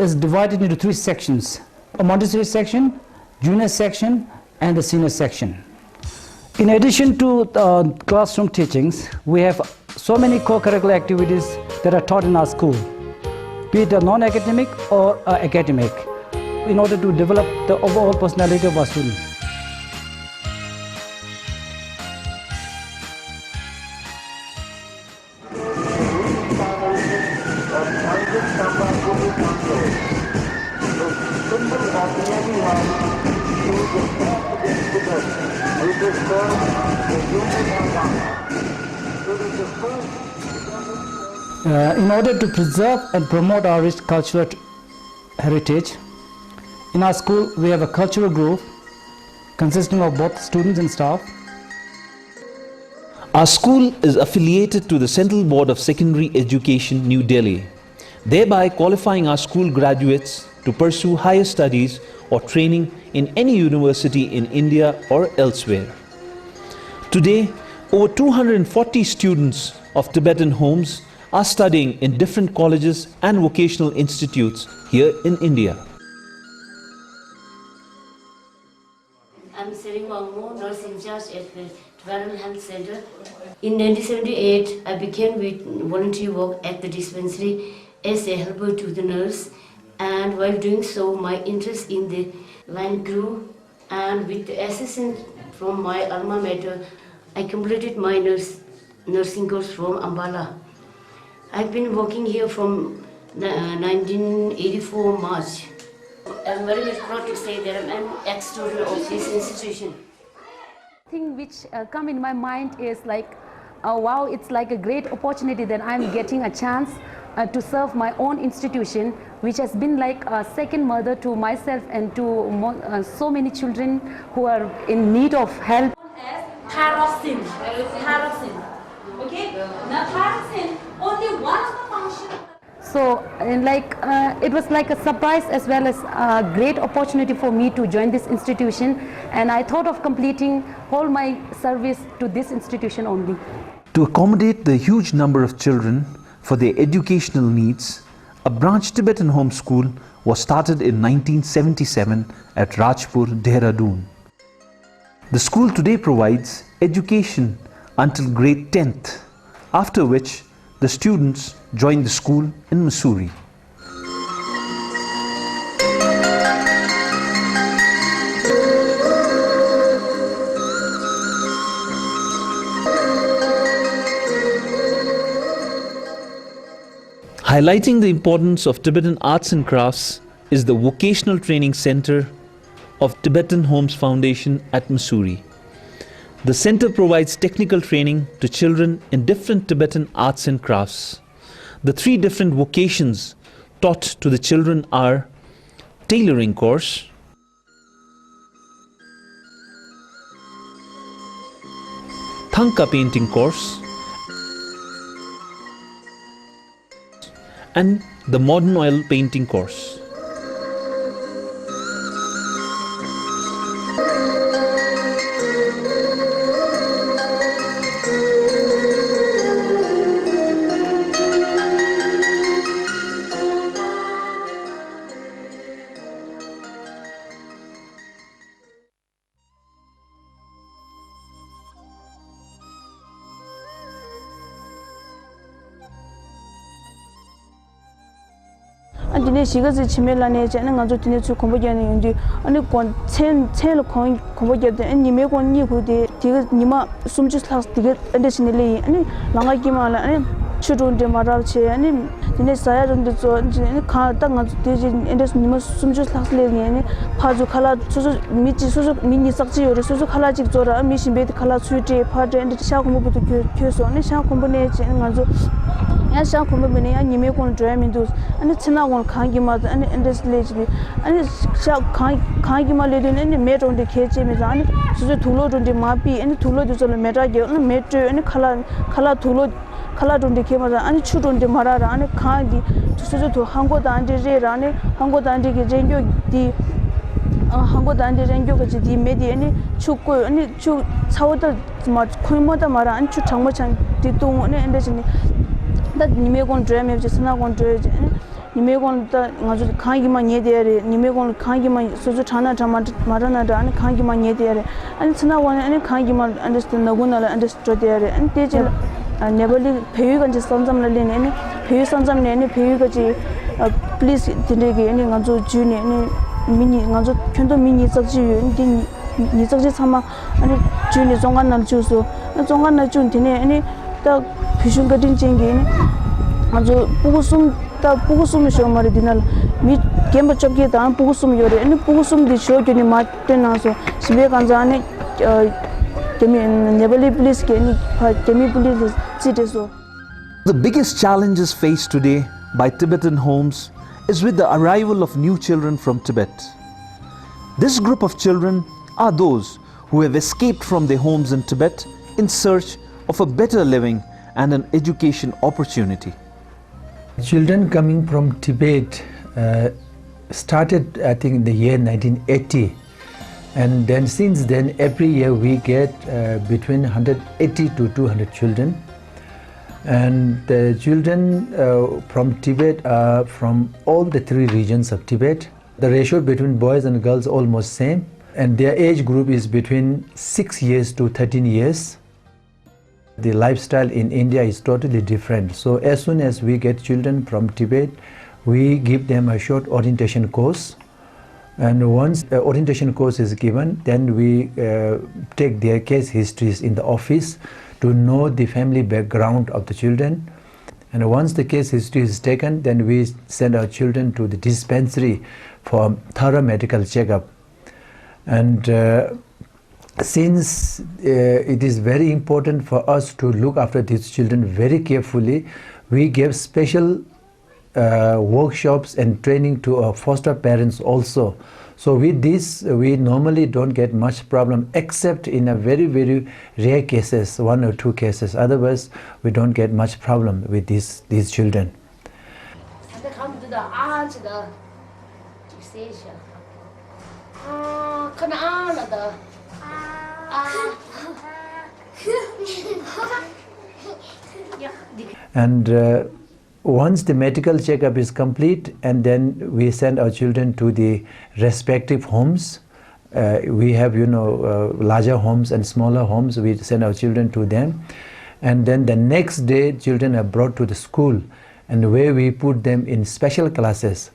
is divided into 3 sections: a Montessori section, junior section, and the senior section. In addition to classroom teachings, we have so many co-curricular activities that are taught in our school, be it non-academic or academic, in order to develop the overall personality of our students. In order to preserve and promote our rich cultural heritage, in our school we have a cultural group consisting of both students and staff. Our school is affiliated to the Central Board of Secondary Education, New Delhi, thereby qualifying our school graduates to pursue higher studies or training in any university in India or elsewhere. Today, over 240 students of Tibetan Homes are studying in different colleges and vocational institutes here in India. I'm Sering Wangmo, nurse in charge at the Tibetan Health Center. In 1978, I began with volunteer work at the dispensary as a helper to the nurse, and while doing so, my interest in the line grew, and with the assistance from my alma mater, I completed my nursing course from Ambala. I've been working here from 1984 March. I'm very much proud to say that I'm an ex-student of this institution. The thing which come in my mind is like, wow, it's like a great opportunity that I'm getting a chance to serve my own institution, which has been like a second mother to myself and to so many children who are in need of help. Thyroxine. Okay? Now thyroxine, only one of the functions. So, it was like a surprise as well as a great opportunity for me to join this institution, and I thought of completing all my service to this institution only. To accommodate the huge number of children for their educational needs, a branch Tibetan Home School was started in 1977 at Rajpur, Dehradun. The school today provides education until grade 10th, after which the students join the school in Missouri. Highlighting the importance of Tibetan arts and crafts is the Vocational Training Center of Tibetan Homes Foundation at Missouri. The center provides technical training to children in different Tibetan arts and crafts. The 3 different vocations taught to the children are tailoring course, Thangka painting course, and the modern oil painting course. Dine shiga zi chimela ne chana nga zo dine chu kombo gyane yundi ane kon chen lo kombo gyade ane nime kon ni ku de diga nima sumchu slaks diga ande chine le ane langa gima la ane chudun de marab che ane dine saya runde zo ane ka ta nga zo de ande nima sumchu slaks le ane pha zo khala susu michi susu mini sakchi yore susu khala chik zo ra mi shimbe de khala suite pha de ande sha kombo bu de kyo so ane sha kombo ne che nga zo ya sha kombo bene ya nime kon drive indus ane china kon khangi ma ane endless village bi ane sha khangi ma le ane metro de kheche me ane susu thulo de ma pi ane thulo de cholo meta ge ane metro ane khala thulo khala de ke ma ane chudon de mara ra ane khangi susu thu hango da ande re ra ane hango da ande ge jengyo di hango da ande jengyo ge di me di ane chukko ane chu chawda ma khoimo da mara ane chu changmo chang di tung ane ende chini that nime kon dre me je sana kon dre je 니메곤 다 아주 강기만 예대래 니메곤 강기만 소주 차나 마라나다 아니 강기만 예대래 아니 지나와는 아니 강기만 understand 나고나라 understood there and teacher neverly 배우간지 선점을리네 아니 배우 선점네 아니 배우가지 please 되게 아니 아주 주네 아니 미니 아주 편도 미니 적지 니 적지 참아 아니 주니 종간날 주소 종간날 준티네 아니 딱 비슌 같은 쟁게 아주 보고숨 다 보고숨이 쇼 말이 디날 미 gemba chokye ta pugusum yore ani pugusum di show joni matte naso sibe kanjane kemi nebali police ke ni kemi police citeso. The biggest challenges faced today by Tibetan homes is with the arrival of new children from Tibet. This group of children are those who have escaped from their homes in Tibet in search of a better living and an education opportunity. Children coming from Tibet started, I think, in the year 1980, and then since then every year we get between 180 to 200 children, and the children from Tibet are from all the three regions of Tibet. The ratio between boys and girls almost same, and their age group is between 6 years to 13 years. The lifestyle in India is totally different. So as soon as we get children from Tibet, we give them a short orientation course. And once the orientation course is given, then we take their case histories in the office to know the family background of the children. And once the case history is taken, then we send our children to the dispensary for thorough medical checkup. And since it is very important for us to look after these children very carefully, we give special workshops and training to our foster parents also. So with this, we normally don't get much problem, except in a very, very rare cases, 1 or 2 cases. Otherwise, we don't get much problem with these children. And once the medical checkup is complete, and then we send our children to the respective homes. We have, larger homes and smaller homes. We send our children to them, and then the next day, children are brought to the school, and where we put them in special classes.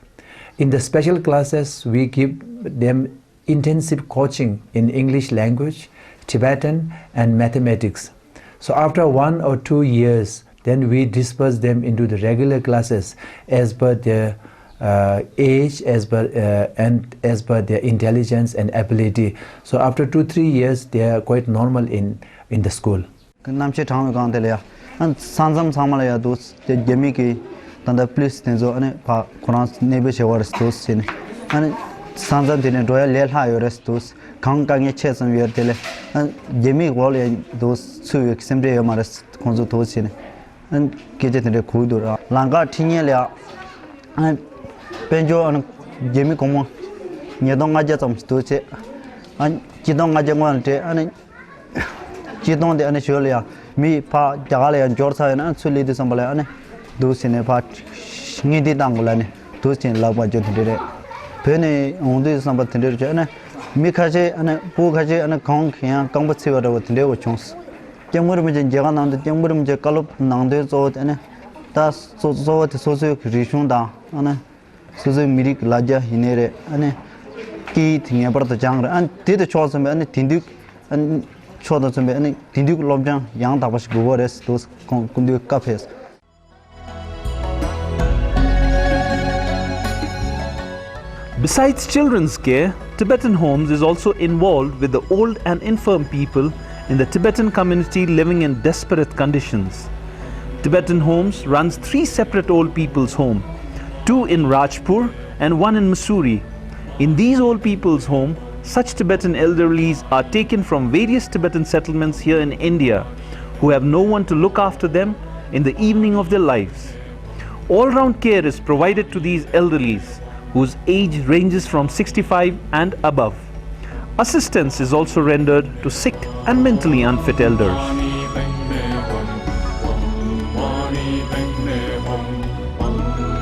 In the special classes, we give them intensive coaching in English language, Tibetan, and mathematics. So after 1 or 2 years, then we disperse them into the regular classes as per their age, as per their intelligence and ability. So after 2-3 years, they are quite normal in the school. namche thang gang de ya an sanjam samala ya dos de gemi ki tanda please tenzo ane pa quran nebe shewar stos sin ane sanjam dine royal lel ha yores dos gang gang ye chesam yer tele an gemi wol ya dos su example ya maras konzo dos sin an keje de khudo langa thinye le an penjo an gemi komo nyedong ga ja tam stos che an chidong ga ja ngwan te ane chidong de ane sholia mi pa jagale an jorsa na suli de sambale ane dosine pa ngi di dangula ne dosin la ba jod de pene onde samba tende je ane mi khaje ane pu khaje ane khong khya kang ba sewa ro tende wo chons jemur me je jaga nam de jemur me je kalop nang de zo ane ta so te so rishun da ane so mirik laja hinere ane ki thingya par ta jang an de de chos me ane tindik an choda some ane tindik lobjang yang da bas gores dos kundu kafes. Besides children's care, Tibetan Homes is also involved with the old and infirm people in the Tibetan community living in desperate conditions. Tibetan Homes runs 3 separate old people's homes, 2 in Rajpur and 1 in Mussoorie. In these old people's home, such Tibetan elderlies are taken from various Tibetan settlements here in India who have no one to look after them in the evening of their lives. All-round care is provided to these elderlies whose age ranges from 65 and above. Assistance is also rendered to sick and mentally unfit elders.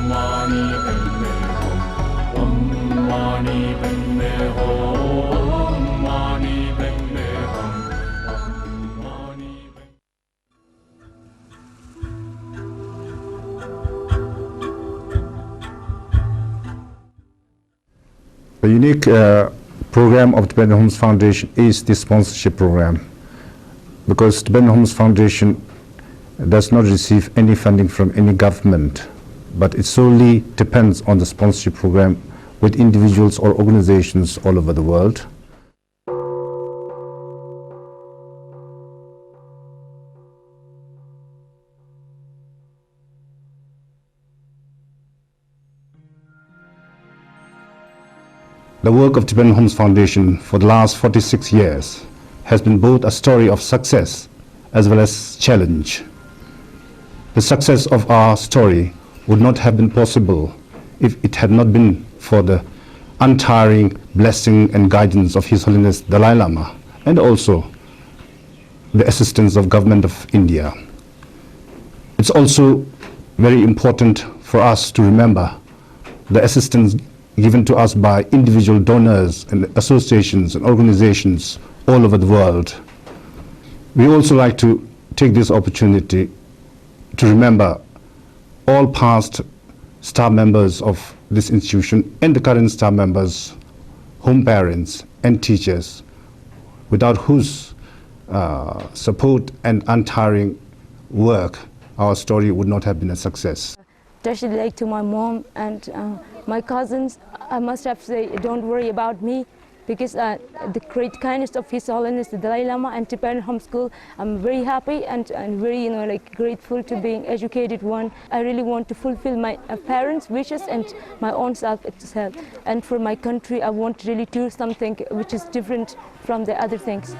Mani The unique program of Tibetan Homes Foundation is the sponsorship program, because Tibetan Homes Foundation does not receive any funding from any government, but it solely depends on the sponsorship program with individuals or organizations all over the world. The work of Tibetan Homes Foundation for the last 46 years has been both a story of success as well as challenge. The success of our story would not have been possible if it had not been for the untiring blessing and guidance of His Holiness Dalai Lama, and also the assistance of Government of India. It's also very important for us to remember the assistance given to us by individual donors and associations and organizations all over the world. We also like to take this opportunity to remember all past staff members of this institution and the current staff members, home parents and teachers, without whose support and untiring work, our story would not have been a success. Especially like to my mom and my cousins, I must have to say, don't worry about me, because the great kindness of His Holiness the Dalai Lama and Tibetan Home School, I'm very happy and very grateful to being educated one. I really want to fulfill my parents' wishes and my own self itself. And for my country, I want to really do something which is different from the other things.